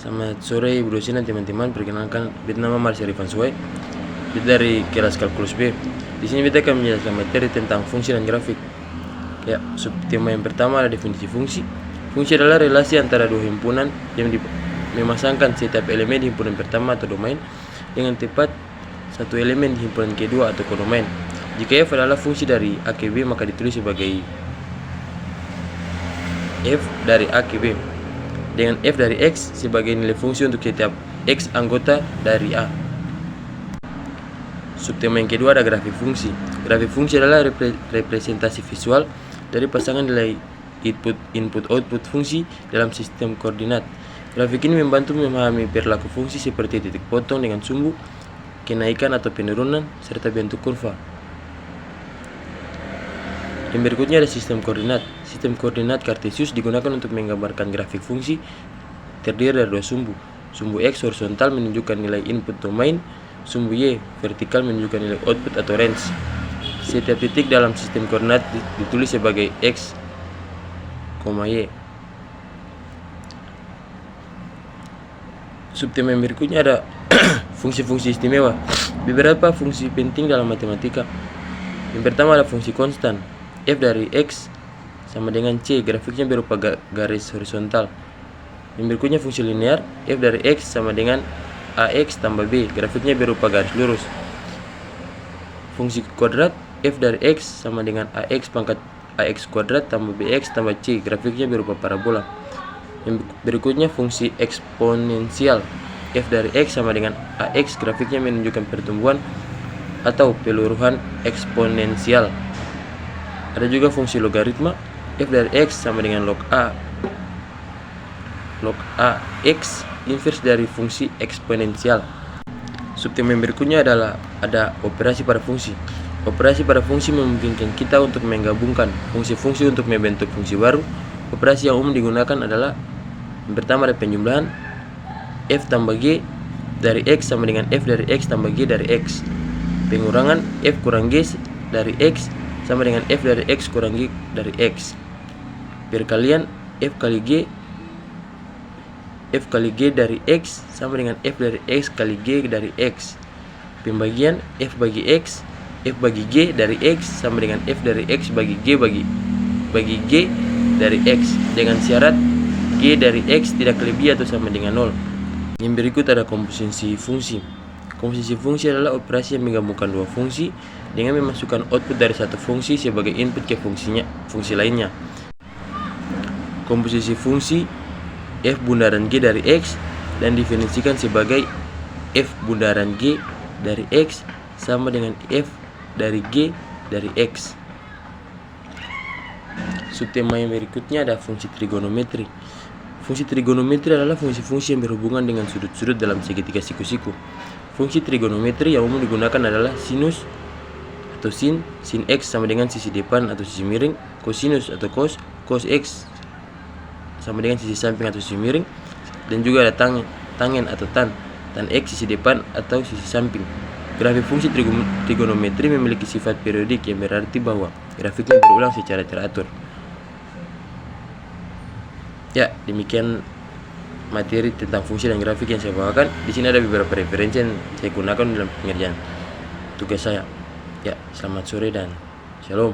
Selamat sore Ibu dosen dan teman-teman. Perkenalkan, beta nama Marsha Rifan Suwai. Beta dari kelas kalkulus B. Di sini beta akan menjelaskan materi tentang fungsi dan grafik. Ya, subtema yang pertama adalah definisi fungsi. Fungsi adalah relasi antara dua himpunan yang memasangkan setiap elemen di himpunan pertama atau domain dengan tepat satu elemen di himpunan kedua atau kodomain. Jika f adalah fungsi dari A ke B, maka ditulis sebagai f dari A ke B, dengan f dari x sebagai nilai fungsi untuk setiap x anggota dari A. Subtema yang kedua ada grafik fungsi. Grafik fungsi adalah representasi visual dari pasangan nilai input-output fungsi dalam sistem koordinat. Grafik ini membantu memahami perilaku fungsi seperti titik potong dengan sumbu, kenaikan atau penurunan, serta bentuk kurva. Yang berikutnya ada sistem koordinat. Sistem koordinat Kartesius digunakan untuk menggambarkan grafik fungsi terdiri dari dua sumbu. Sumbu X horizontal menunjukkan nilai input domain, sumbu Y vertikal menunjukkan nilai output atau range. Setiap titik dalam sistem koordinat ditulis sebagai X, Y. Subtema yang berikutnya ada fungsi-fungsi istimewa. Beberapa fungsi penting dalam matematika. Yang pertama ada fungsi konstan. F dari X sama dengan C, grafiknya berupa garis horizontal. Yang berikutnya fungsi linear. F dari X sama dengan AX tambah B, grafiknya berupa garis lurus. Fungsi kuadrat. F dari X sama dengan AX pangkat AX kuadrat tambah BX tambah C, grafiknya berupa parabola. Yang berikutnya fungsi eksponensial. F dari X sama dengan AX, grafiknya menunjukkan pertumbuhan atau peluruhan eksponensial. Ada juga fungsi logaritma. F dari X sama dengan log A. Log AX inverse dari fungsi eksponensial. Subtema yang berikutnya adalah ada operasi pada fungsi. Operasi pada fungsi memungkinkan kita untuk menggabungkan fungsi-fungsi untuk membentuk fungsi baru. Operasi yang umum digunakan adalah yang pertama ada penjumlahan. F tambah G dari X sama dengan F dari X tambah G dari X. Pengurangan F kurang G dari X sama dengan F dari X kurang G dari X. Perkalian F kali G dari X sama dengan F dari X kali G dari X. Pembagian F bagi X, F bagi G dari X sama dengan F dari X bagi G bagi G dari X, dengan syarat G dari X tidak lebih atau sama dengan 0. Yang berikut ada komposisi fungsi. Komposisi fungsi adalah operasi yang menggabungkan dua fungsi dengan memasukkan output dari satu fungsi sebagai input ke fungsi lainnya. Komposisi fungsi f bundaran G dari X dan definisikan sebagai f bundaran G dari X sama dengan f dari G dari X. Subtema yang berikutnya ada fungsi trigonometri. Fungsi trigonometri adalah fungsi-fungsi yang berhubungan dengan sudut-sudut dalam segitiga siku-siku. Fungsi trigonometri yang umum digunakan adalah sinus atau sin X sama dengan sisi depan atau sisi miring, cosinus atau cos X sama dengan sisi samping atau sisi miring, dan juga ada tangen atau tan X sisi depan atau sisi samping. Grafik fungsi trigonometri memiliki sifat periodik yang berarti bahwa grafiknya berulang secara teratur. Ya, demikian materi tentang fungsi dan grafik yang saya bawakan. Di sini ada beberapa referensi yang saya gunakan dalam pengerjaan tugas saya. Ya, selamat sore dan shalom.